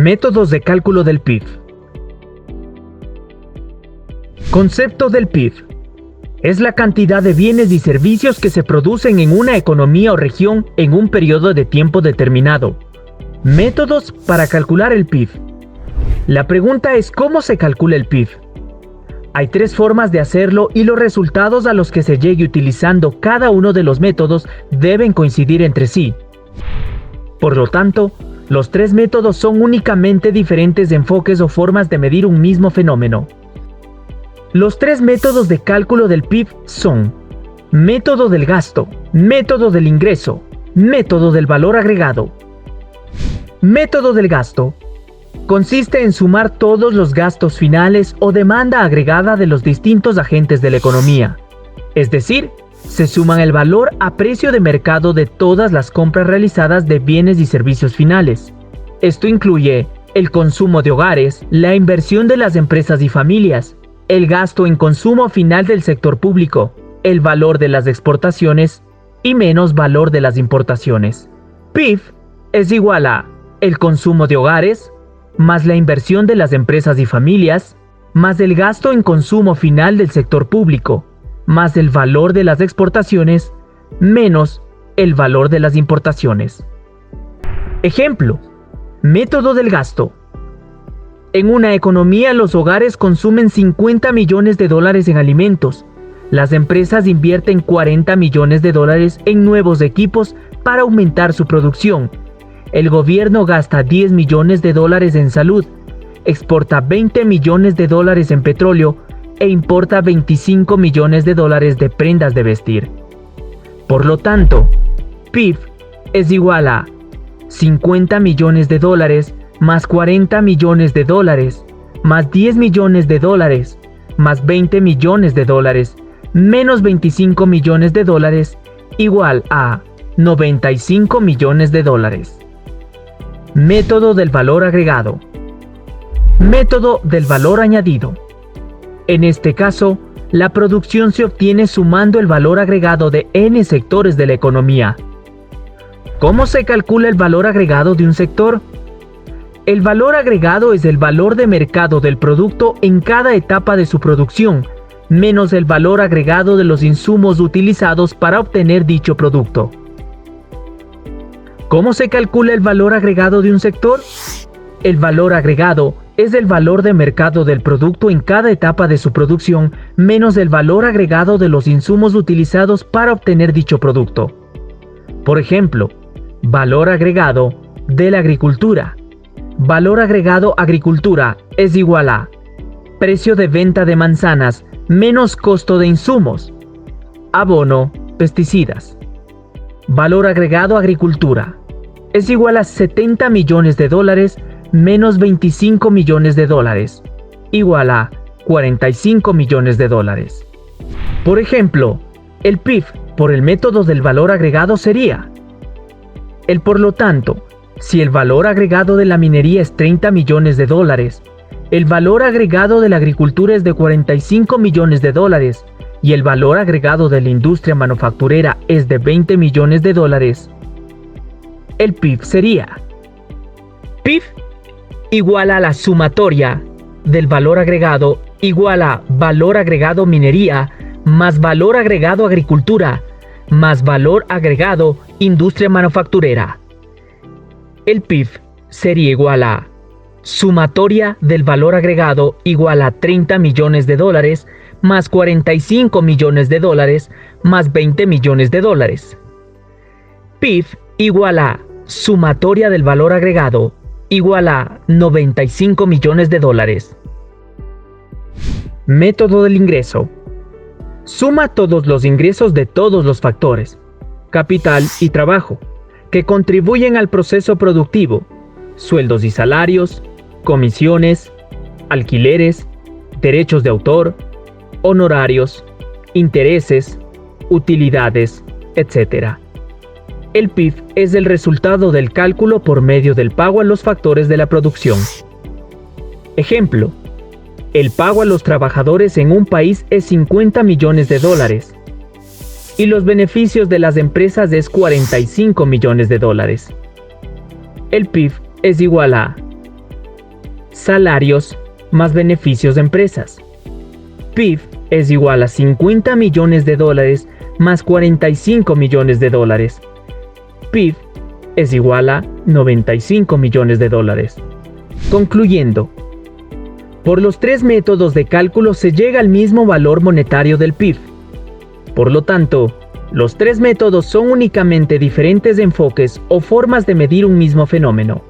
Métodos de cálculo del PIB. Concepto del PIB. Es la cantidad de bienes y servicios que se producen en una economía o región en un periodo de tiempo determinado. Métodos para calcular el PIB. La pregunta es ¿cómo se calcula el PIB? Hay 3 formas de hacerlo y los resultados a los que se llegue utilizando cada uno de los métodos deben coincidir entre sí. Por lo tanto, los 3 métodos son únicamente diferentes enfoques o formas de medir un mismo fenómeno. Los 3 métodos de cálculo del PIB son método del gasto, método del ingreso, método del valor agregado. Método del gasto. Consiste en sumar todos los gastos finales o demanda agregada de los distintos agentes de la economía. Es decir, se suman el valor a precio de mercado de todas las compras realizadas de bienes y servicios finales. Esto incluye el consumo de hogares, la inversión de las empresas y familias, el gasto en consumo final del sector público, el valor de las exportaciones y menos valor de las importaciones. PIB es igual a el consumo de hogares, más la inversión de las empresas y familias, más el gasto en consumo final del sector público, más el valor de las exportaciones, menos el valor de las importaciones. Ejemplo, método del gasto. En una economía, los hogares consumen $50 millones en alimentos. Las empresas invierten $40 millones en nuevos equipos para aumentar su producción. El gobierno gasta $10 millones en salud, exporta $20 millones en petróleo e importa $25 millones de prendas de vestir. Por lo tanto, PIB es igual a $50 millones más $40 millones más $10 millones más $20 millones menos $25 millones igual a $95 millones. Método del valor agregado. Método del valor añadido. En este caso, la producción se obtiene sumando el valor agregado de n sectores de la economía. ¿Cómo se calcula el valor agregado de un sector? El valor agregado es el valor de mercado del producto en cada etapa de su producción, menos el valor agregado de los insumos utilizados para obtener dicho producto. ¿Cómo se calcula el valor agregado de un sector? El valor agregado es el valor de mercado del producto en cada etapa de su producción, menos el valor agregado de los insumos utilizados para obtener dicho producto. Por ejemplo, valor agregado de la agricultura. Valor agregado agricultura es igual a precio de venta de manzanas menos costo de insumos, abono, pesticidas. Valor agregado agricultura es igual a $70 millones menos $25 millones, igual a $45 millones. Por ejemplo, el PIB por el método del valor agregado sería por lo tanto, si el valor agregado de la minería es $30 millones, el valor agregado de la agricultura es de $45 millones y el valor agregado de la industria manufacturera es de $20 millones, el PIB sería PIB igual a la sumatoria del valor agregado igual a valor agregado minería más valor agregado agricultura más valor agregado industria manufacturera. El PIB sería igual a sumatoria del valor agregado igual a $30 millones más $45 millones más $20 millones. PIB igual a sumatoria del valor agregado igual a $95 millones. Método del ingreso. Suma todos los ingresos de todos los factores, capital y trabajo, que contribuyen al proceso productivo, sueldos y salarios, comisiones, alquileres, derechos de autor, honorarios, intereses, utilidades, etc. El PIB es el resultado del cálculo por medio del pago a los factores de la producción. Ejemplo, el pago a los trabajadores en un país es $50 millones y los beneficios de las empresas es $45 millones. El PIB es igual a salarios más beneficios de empresas. PIB es igual a 50 millones de dólares más 45 millones de dólares. PIB es igual a 95 millones de dólares. Concluyendo, por los tres métodos de cálculo se llega al mismo valor monetario del PIB. Por lo tanto, los tres métodos son únicamente diferentes enfoques o formas de medir un mismo fenómeno.